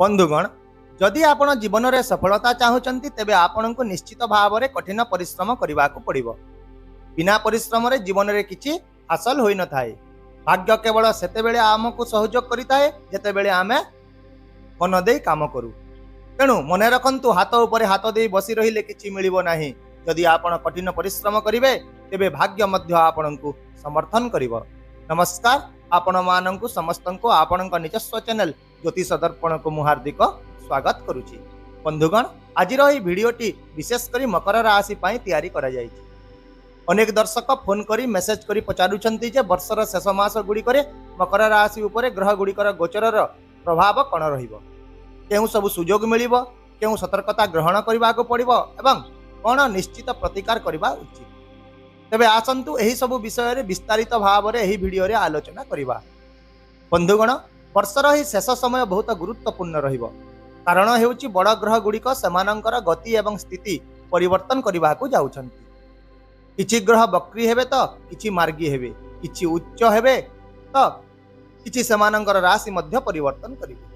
बंधुगण जदि आपण जीवन में सफलता चाहूँगी तेबे आपण को निश्चित भाव में कठिन परिश्रम करने को पड़ो। बिना परिश्रम रे जीवन में किसी हासिल होई न थाए। भाग्य केवल सेतेबेले आमको सहयोग करिताए जेतेबेले आमे मन दे काम करू। तेणु मन रखंतु हाथ ऊपर हाथ दे बसी रहिले किछि मिलिबो नाही। जदि आपण कठिन परिश्रम करिवे तेबे भाग्य मध्य आपण को समर्थन करिवो। नमस्कार आपण मानंकु समस्तंको आपणक निजस्व चैनल ज्योतिष दर्पण को मु हार्दिक स्वागत करुछि। बंधुगण आज भिडियोटी विशेष करी मकर राशि पाई तैयारी करा जायछि। अनेक दर्शक फोन करी मेसेज करी पचारुछंती जे वर्षर शेष मास गुडी करे मकर राशि उपरे ग्रह गुडिकर गोचरर प्रभाव कण रहिबो, केउ सब सुजोग मिलिबो, केउ सतर्कता ग्रहण करबा को पड़िबो एवं कोन निश्चित प्रतिकार करबा उचित। तेबे आसंतु एही सब विषय रे विस्तारित भाव रे एही भिडियो रे आलोचना करबा। बंधुगण वर्षर ही शेष समय बहुत गुरुत्वपूर्ण रहिबो, कारण हेउची बड़ ग्रह गुडिक सेमानंकर गति एवं स्थिति परिवर्तन करबा को जाउछंती। किछि ग्रह वक्री हेबे तो किछि मार्गी हेबे, किछि उच्च हेबे तो किछि सेमानंकर राशि मध्य परिवर्तन करिवे।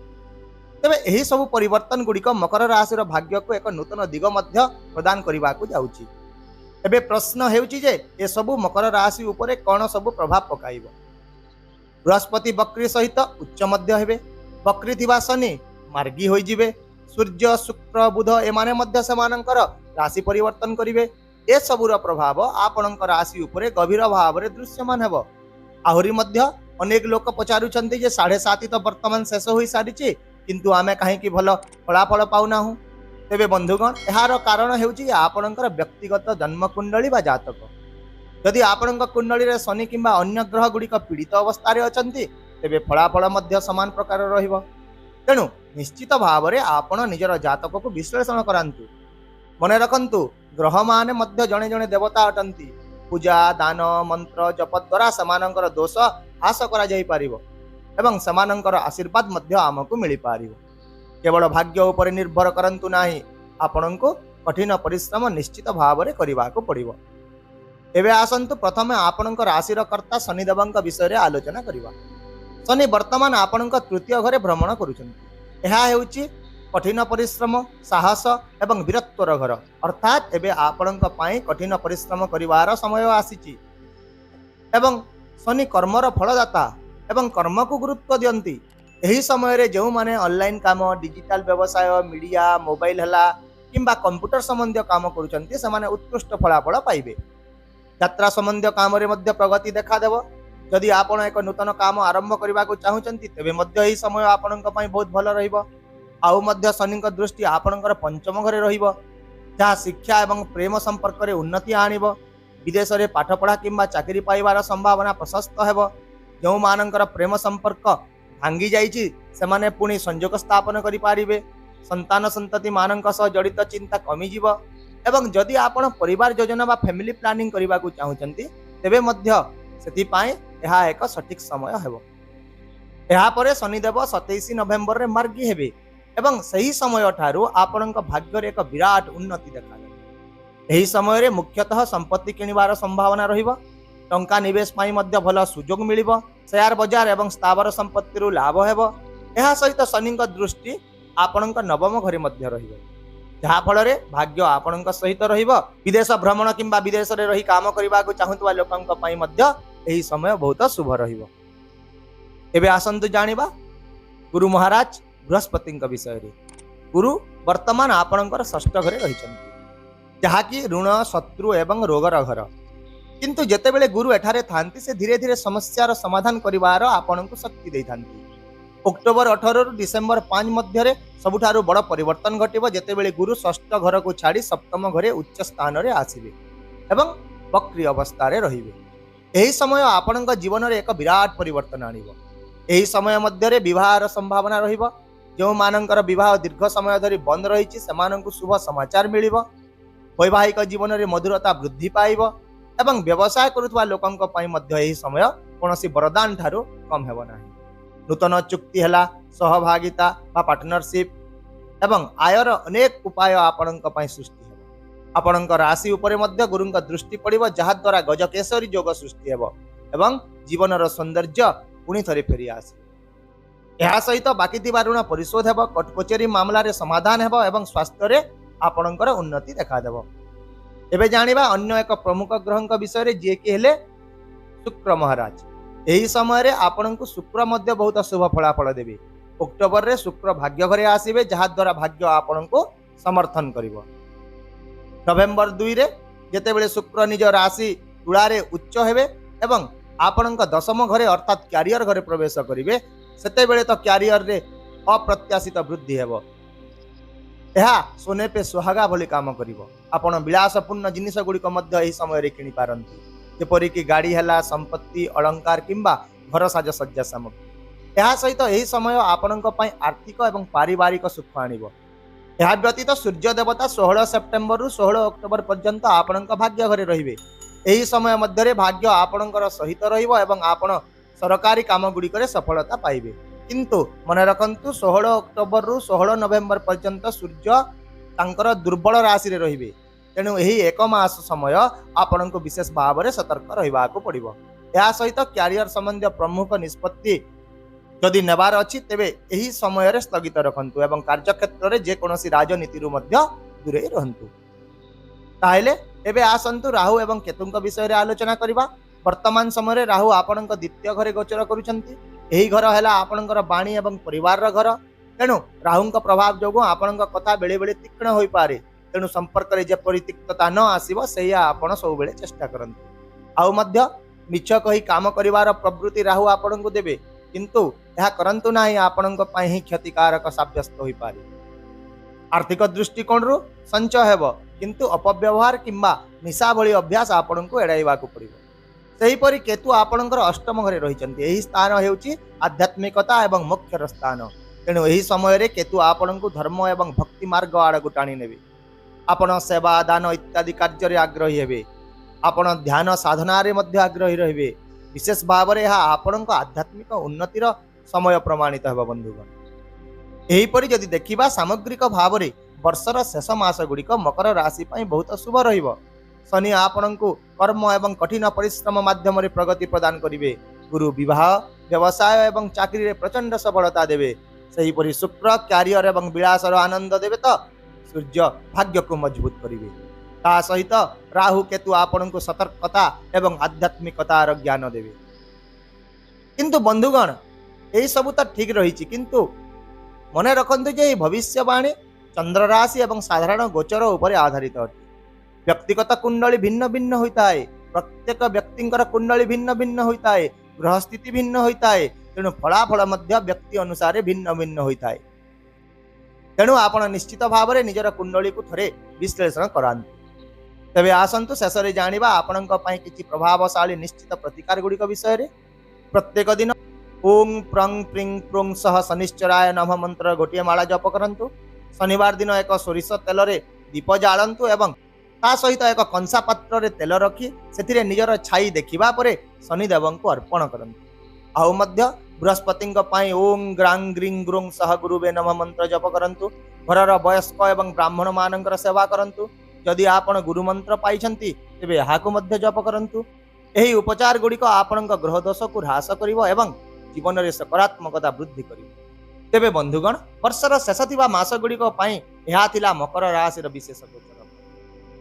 तेबे एही सब परिवर्तन गुडिक मकर राशि रो भाग्य को एक नूतन दिग मध्य प्रदान करबा को जाउछि। एबे प्रश्न हेउछि जे ए सब मकर राशि उपरे कोन सब प्रभाव पकाइबो। बृहस्पति वक्री सहित उच्च मध्य हेबे, वक्री थिबा शनि मार्गी होई जिवे, सूर्य शुक्र बुध एमाने मध्य सेमानंकर राशि परिवर्तन करिवे। ए सबुर प्रभाव आपणक राशि उपरे गभीर भाव रे दृश्यमान हेबो। आहुरी मध्य अनेक लोक पचारुछंती जे 7.5 तो वर्तमान शेष होई सारिछि किंतु आमे काहे कि भलो फलाफल पाउनाहु। तेबे बंधुगण एहार कारण हेउछि आपणकर व्यक्तिगत जन्म कुंडली बा जातक। यदि आपणक कुंडली रे शनि किंबा अन्य ग्रह गुडिक पीड़ित अवस्था रे अछंती तेबे फलाफल मध्य समान प्रकार रहिबो। तेणु निश्चित भाव रे आपण निजर जातक को विश्लेषण करांतु। मन रखंतु ग्रह माने मध्य जणे जणे देवता अटंती। पूजा दान मंत्र जप द्वारा समानंकर दोष ह्रास करा जाई पारिबो एवं समानंकर आशीर्वाद मध्य आमको मिली पारिबो। केवल भाग्य उपर निर्भर करंतु नाही, आपणको कठिन परिश्रम निश्चित भाव रे करिबा को पड़िबो। एबे आसंतु प्रथमे आपणक राशिर कर्ता शनिदेवंक विषय रे आलोचना करिबा। शनि वर्तमान आपणक तृतीय घरे भ्रमण करुछंती। एहा हेउची कठिन परिश्रम साहस एवं वीरत्वर घर, अर्थात एबे आपणक पाई कठिन परिश्रम करिवार समय आसीची एवं शनि कर्मर फलदाता एवं कर्म को गुरुत्व दियंती। एही समय रे जेउ माने ऑनलाइन काम, डिजिटल व्यवसाय, मीडिया, मोबाइल हला किंबा कंप्यूटर संबंधी काम करुछंती सेमाने उत्कृष्ट फलाफल पाइबे। यात्रा संबंधी काम रे मध्य प्रगति देखा देबो। जदि आपण एक नूतन काम आरंभ करबा को चाहुचंती तेबे मध्य एही समय आपणक पई बहुत भलो रहिबो। आउ मध्य शनिक दृष्टि आपणकर पंचम घरे रहिबो, जहा शिक्षा एवं प्रेम संपर्क रे उन्नति आनिबो। विदेश रे पाठ पढ़ा किंबा चाकरी पाइबार संभावना प्रशस्त हेबो। जो मानकर प्रेम संपर्क भांगी जाइछि सेमाने पुणी संयोग स्थापन करि पारिबे। संतान संतति मानक सह जड़ित चिंता कमी जीव एवं जदि आपण परिवार योजना बा फैमिली प्लानिंग करबा को चाहुचंती तेबे मध्य सेति पाए एहा एक सठिक समय हेबो। एहा परे शनिदेव 27 नवेम्बर रे मार्गी हेबे एवं सही समय ठारू आपणक भाग्य रे एक विराट उन्नति देखा जाय। एही समय रे मुख्यतः संपत्ति किनिबार संभावना रहिबो। टंका निवेश पाई मध्य भल सुजोग मिलिबो। शेयर बाजार एवं स्थावर संपत्ति रु लाभ हेबो। एहा सहित शनिक दृष्टि आपणक नवम घरे मध्य रहिबो, जहा फल रे भाग्य आपणक सहित रहिबो। विदेश भ्रमण किंबा विदेश रे रही काम करबा को चाहुतबा लोकंक पई मध्य एही समय बहुत शुभ रहिबो। एबे आसंतु जानिबा गुरु महाराज बृहस्पति विषय रे। गुरु वर्तमान आपणकर षष्ठ घरे रहिछंती, जहा कि ऋण शत्रु एवं रोगर घर। किंतु जेतेबेले गुरु एठारे थांती से धीरे धीरे समस्यार समाधान करिवार आपणको शक्ति दैथांती। अक्टोबर 18 रु डिसेंबर 5 मध्य रे सबुठारु बड़ परिवर्तन घटिबो, जेतेबेले गुरु षष्ठ घर को छाड़ी सप्तम घरे उच्च स्थान रे आसीबे एवं वक्री अवस्था रे रहिबे। एही समय आपणक जीवन रे एक विराट परिवर्तन आनिबो। एही समय मध्य रे विवाहर संभावना रहिबो। जो मानकर विवाह दीर्घ समय धरी बंद रहिछि सेमानंकु शुभ समाचार मिलिबो। वैवाहिक जीवन रे मधुरता वृद्धि पाइबो एवं व्यवसाय करुवा लोकंक पई मध्य एही समय कोनोसी वरदान ठारू कम हेबो नाही। नूतन चुक्ति हला, सहभागिता बा पार्टनरशिप एवं आयर अनेक उपाय आपणक पई सृष्टि हेबो। आपणक राशि उपरे मध्य गुरुंक दृष्टि पड़िबो, जहा द्वारा गजकेसरी योग सृष्टि हेबो एवं जीवनर सौंदर्य पुणी थरे फेरी आसे। ଏହା ସହିତ ବାକି ଥିବା ଋଣ ପରିଶୋଧ ହେବ, କୋର୍ଟ କଚେରୀ ମାମଲାରେ ସମାଧାନ ହେବ ଏବଂ ସ୍ୱାସ୍ଥ୍ୟରେ ଆପଣଙ୍କର ଉନ୍ନତି ଦେଖାଦେବ। ଏବେ ଜାଣିବା ଅନ୍ୟ ଏକ ପ୍ରମୁଖ ଗ୍ରହଙ୍କ ବିଷୟରେ ଯିଏକି ହେଲେ ଶୁକ୍ର ମହାରାଜ। ଏହି ସମୟରେ ଆପଣଙ୍କୁ ଶୁକ୍ର ମଧ୍ୟ ବହୁତ ଶୁଭ ଫଳାଫଳ ଦେବେ। ଅକ୍ଟୋବରରେ ଶୁକ୍ର ଭାଗ୍ୟ ଘରେ ଆସିବେ, ଯାହାଦ୍ୱାରା ଭାଗ୍ୟ ଆପଣଙ୍କୁ ସମର୍ଥନ କରିବ। ନଭେମ୍ବର 2ରେ ଯେତେବେଳେ ଶୁକ୍ର ନିଜ ରାଶି ତୁଳାରେ ଉଚ୍ଚ ହେବେ ଏବଂ ଆପଣଙ୍କ ଦଶମ ଘରେ ଅର୍ଥାତ୍ କ୍ୟାରିୟର ଘରେ ପ୍ରବେଶ କରିବେ, ସେତେବେଳେ ତ କ୍ୟାରିୟରରେ ଅପ୍ରତ୍ୟାଶିତ ବୃଦ୍ଧି ହେବ। ଏହା ସୋନେ ପେ ସୁହାଗା ଭଳି କାମ କରିବ। ଆପଣ ବିଳାସପୂର୍ଣ୍ଣ ଜିନିଷ ଗୁଡ଼ିକ ମଧ୍ୟ ଏହି ସମୟରେ କିଣିପାରନ୍ତି, ଯେପରିକି ଗାଡ଼ି ହେଲା, ସମ୍ପତ୍ତି, ଅଳଙ୍କାର କିମ୍ବା ଘର ସାଜସଜ୍ଜା ସାମଗ୍ରୀ। ଏହା ସହିତ ଏହି ସମୟ ଆପଣଙ୍କ ପାଇଁ ଆର୍ଥିକ ଏବଂ ପାରିବାରିକ ସୁଖ ଆଣିବ। ଏହା ବ୍ୟତୀତ ସୂର୍ଯ୍ୟ ଦେବତା 16 ସେପ୍ଟେମ୍ବରରୁ 16 ଅକ୍ଟୋବର ପର୍ଯ୍ୟନ୍ତ ଆପଣଙ୍କ ଭାଗ୍ୟ ଘରେ ରହିବେ। ଏହି ସମୟ ମଧ୍ୟରେ ଭାଗ୍ୟ ଆପଣଙ୍କର ସହିତ ରହିବ ଏବଂ ଆପଣ ସରକାରୀ କାମ ଗୁଡ଼ିକରେ ସଫଳତା ପାଇବେ। କିନ୍ତୁ ମନେ ରଖନ୍ତୁ, 16 ଅକ୍ଟୋବରରୁ 16 ନଭେମ୍ବର ପର୍ଯ୍ୟନ୍ତ ସୂର୍ଯ୍ୟ ତାଙ୍କର ଦୁର୍ବଳ ରାଶିରେ ରହିବେ। ତେଣୁ ଏହି ଏକ ମାସ ସମୟ ଆପଣଙ୍କୁ ବିଶେଷ ଭାବରେ ସତର୍କ ରହିବାକୁ ପଡ଼ିବ। ଏହା ସହିତ କ୍ୟାରିୟର ସମ୍ବନ୍ଧୀୟ ପ୍ରମୁଖ ନିଷ୍ପତ୍ତି ଯଦି ନେବାର ଅଛି, ତେବେ ଏହି ସମୟରେ ସ୍ଥଗିତ ରଖନ୍ତୁ ଏବଂ କାର୍ଯ୍ୟକ୍ଷେତ୍ରରେ ଯେକୌଣସି ରାଜନୀତିରୁ ମଧ୍ୟ ଦୂରେଇ ରୁହନ୍ତୁ। ତାହେଲେ ଏବେ ଆସନ୍ତୁ ରାହୁ ଏବଂ କେତୁଙ୍କ ବିଷୟରେ ଆଲୋଚନା କରିବା। ବର୍ତ୍ତମାନ ସମୟରେ ରାହୁ ଆପଣଙ୍କ ଦ୍ୱିତୀୟ ଘରେ ଗୋଚର କରୁଛନ୍ତି। ଏହି ଘର ହେଲା ଆପଣଙ୍କର ବାଣୀ ଏବଂ ପରିବାରର ଘର। ତେଣୁ ରାହୁଙ୍କ ପ୍ରଭାବ ଯୋଗୁଁ ଆପଣଙ୍କ କଥା ବେଳେବେଳେ ତୀକ୍ଷ୍ଣ ହୋଇପାରେ। ତେଣୁ ସମ୍ପର୍କରେ ଯେପରି ତିକ୍ତତା ନ ଆସିବ, ସେଇଆ ଆପଣ ସବୁବେଳେ ଚେଷ୍ଟା କରନ୍ତୁ। ଆଉ ମଧ୍ୟ ମିଛ କହି କାମ କରିବାର ପ୍ରବୃତ୍ତି ରାହୁ ଆପଣଙ୍କୁ ଦେବେ, କିନ୍ତୁ ଏହା କରନ୍ତୁ ନାହିଁ, ଆପଣଙ୍କ ପାଇଁ ହିଁ କ୍ଷତିକାରକ ସାବ୍ୟସ୍ତ ହୋଇପାରେ। ଆର୍ଥିକ ଦୃଷ୍ଟିକୋଣରୁ ସଞ୍ଚୟ ହେବ, କିନ୍ତୁ ଅପବ୍ୟବହାର କିମ୍ବା ନିଶା ଭଳି ଅଭ୍ୟାସ ଆପଣଙ୍କୁ ଏଡ଼ାଇବାକୁ ପଡ଼ିବ। ସେହିପରି କେତୁ ଆପଣଙ୍କର ଅଷ୍ଟମ ଘରେ ରହିଛନ୍ତି। ଏହି ସ୍ଥାନ ହେଉଛି ଆଧ୍ୟାତ୍ମିକତା ଏବଂ ମୋକ୍ଷର ସ୍ଥାନ। ତେଣୁ ଏହି ସମୟରେ କେତୁ ଆପଣଙ୍କୁ ଧର୍ମ ଏବଂ ଭକ୍ତି ମାର୍ଗ ଆଡ଼କୁ ଟାଣି ନେବେ। ଆପଣ ସେବା, ଦାନ ଇତ୍ୟାଦି କାର୍ଯ୍ୟରେ ଆଗ୍ରହୀ ହେବେ। ଆପଣ ଧ୍ୟାନ ସାଧନାରେ ମଧ୍ୟ ଆଗ୍ରହୀ ରହିବେ। ବିଶେଷ ଭାବରେ ଏହା ଆପଣଙ୍କ ଆଧ୍ୟାତ୍ମିକ ଉନ୍ନତିର ସମୟ ପ୍ରମାଣିତ ହେବ ବନ୍ଧୁଗଣ। ଏହିପରି ଯଦି ଦେଖିବା ସାମଗ୍ରିକ ଭାବରେ ବର୍ଷର ଶେଷ ମାସ ଗୁଡ଼ିକ ମକର ରାଶି ପାଇଁ ବହୁତ ଶୁଭ ରହିବ। ଶନି ଆପଣଙ୍କୁ କର୍ମ ଏବଂ କଠିନ ପରିଶ୍ରମ ମାଧ୍ୟମରେ ପ୍ରଗତି ପ୍ରଦାନ କରିବେ। ଗୁରୁ ବିବାହ, ବ୍ୟବସାୟ ଏବଂ ଚାକିରିରେ ପ୍ରଚଣ୍ଡ ସଫଳତା ଦେବେ। ସେହିପରି ଶୁକ୍ର କ୍ୟାରିୟର ଏବଂ ବିଳାସର ଆନନ୍ଦ ଦେବେ, ତ ସୂର୍ଯ୍ୟ ଭାଗ୍ୟକୁ ମଜବୁତ କରିବେ। ତା ସହିତ ରାହୁ କେତୁ ଆପଣଙ୍କୁ ସତର୍କତା ଏବଂ ଆଧ୍ୟାତ୍ମିକତାର ଜ୍ଞାନ ଦେବେ। କିନ୍ତୁ ବନ୍ଧୁଗଣ, ଏହି ସବୁ ତ ଠିକ୍ ରହିଛି, କିନ୍ତୁ ମନେ ରଖନ୍ତୁ ଯେ ଏହି ଭବିଷ୍ୟବାଣୀ ଚନ୍ଦ୍ର ରାଶି ଏବଂ ସାଧାରଣ ଗୋଚର ଉପରେ ଆଧାରିତ ଅଟେ। ବ୍ୟକ୍ତିଗତ କୁଣ୍ଡଳୀ ଭିନ୍ନ ଭିନ୍ନ ହୋଇଥାଏ। ପ୍ରତ୍ୟେକ ବ୍ୟକ୍ତିଙ୍କର କୁଣ୍ଡଳୀ ଭିନ୍ନ ଭିନ୍ନ ହୋଇଥାଏ। ଗ୍ରହସ୍ଥିତି ଭିନ୍ନ ହୋଇଥାଏ। ତେଣୁ ଫଳାଫଳ ମଧ୍ୟ ବ୍ୟକ୍ତି ଅନୁସାରେ ଭିନ୍ନ ଭିନ୍ନ ହୋଇଥାଏ। ତେଣୁ ଆପଣ ନିଶ୍ଚିତ ଭାବରେ ନିଜର କୁଣ୍ଡଳୀକୁ ଥରେ ବିଶ୍ଳେଷଣ କରାନ୍ତୁ। ତେବେ ଆସନ୍ତୁ ଶେଷରେ ଜାଣିବା ଆପଣଙ୍କ ପାଇଁ କିଛି ପ୍ରଭାବଶାଳୀ ନିଶ୍ଚିତ ପ୍ରତିକାର ଗୁଡ଼ିକ ବିଷୟରେ। ପ୍ରତ୍ୟେକ ଦିନ ଓଂ ପ୍ରଂ ପ୍ରିଂ ପ୍ରୁଂ ସହ ଶନିଶ୍ଚରାୟ ନମଃ ମନ୍ତ୍ର ଗୋଟିଏ ମାଳା ଜପ କରନ୍ତୁ। ଶନିବାର ଦିନ ଏକ ସୋରିଷ ତେଲରେ ଦୀପ ଜାଳନ୍ତୁ ଏବଂ ତା ସହିତ ଏକ କଂସା ପାତ୍ରରେ ତେଲ ରଖି ସେଥିରେ ନିଜର ଛାଇ ଦେଖିବା ପରେ ଶନିଦେବଙ୍କୁ ଅର୍ପଣ କରନ୍ତୁ। ଆଉ ମଧ୍ୟ ବୃହସ୍ପତିଙ୍କ ପାଇଁ ଓଂ ଗ୍ରାଂ ଗ୍ରିଂ ଗ୍ରୁଂ ସହ ଗୁରୁବେ ନମଃ ମନ୍ତ୍ର ଜପ କରନ୍ତୁ। ଘରର ବୟସ୍କ ଏବଂ ବ୍ରାହ୍ମଣ ମାନଙ୍କର ସେବା କରନ୍ତୁ। ଯଦି ଆପଣ ଗୁରୁ ମନ୍ତ୍ର ପାଇଛନ୍ତି, ତେବେ ଏହାକୁ ମଧ୍ୟ ଜପ କରନ୍ତୁ। ଏହି ଉପଚାର ଗୁଡ଼ିକ ଆପଣଙ୍କ ଗ୍ରହ ଦୋଷକୁ ହ୍ରାସ କରିବ ଏବଂ ଜୀବନରେ ସକାରାତ୍ମକତା ବୃଦ୍ଧି କରିବ। ତେବେ ବନ୍ଧୁଗଣ, ବର୍ଷର ଶେଷ ଥିବା ମାସ ଗୁଡ଼ିକ ପାଇଁ ଏହା ଥିଲା ମକର ରାଶିର ବିଶେଷ ଗୋଚର।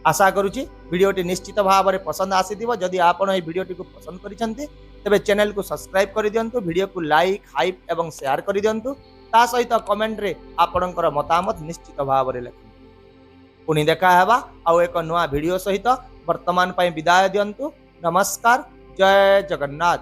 ଆଶା କରୁଛି ଭିଡ଼ିଓଟି ନିଶ୍ଚିତ ଭାବରେ ପସନ୍ଦ ଆସିଥିବ। ଯଦି ଆପଣ ଏହି ଭିଡ଼ିଓଟିକୁ ପସନ୍ଦ କରିଛନ୍ତି, ତେବେ ଚ୍ୟାନେଲକୁ ସବସ୍କ୍ରାଇବ୍ କରିଦିଅନ୍ତୁ, ଭିଡ଼ିଓକୁ ଲାଇକ୍, ହାଇପ୍ ଏବଂ ସେୟାର କରିଦିଅନ୍ତୁ। ତା ସହିତ କମେଣ୍ଟରେ ଆପଣଙ୍କର ମତାମତ ନିଶ୍ଚିତ ଭାବରେ ଲେଖନ୍ତୁ। ପୁଣି ଦେଖା ହେବା ଆଉ ଏକ ନୂଆ ଭିଡ଼ିଓ ସହିତ। ବର୍ତ୍ତମାନ ପାଇଁ ବିଦାୟ ଦିଅନ୍ତୁ। ନମସ୍କାର, ଜୟ ଜଗନ୍ନାଥ।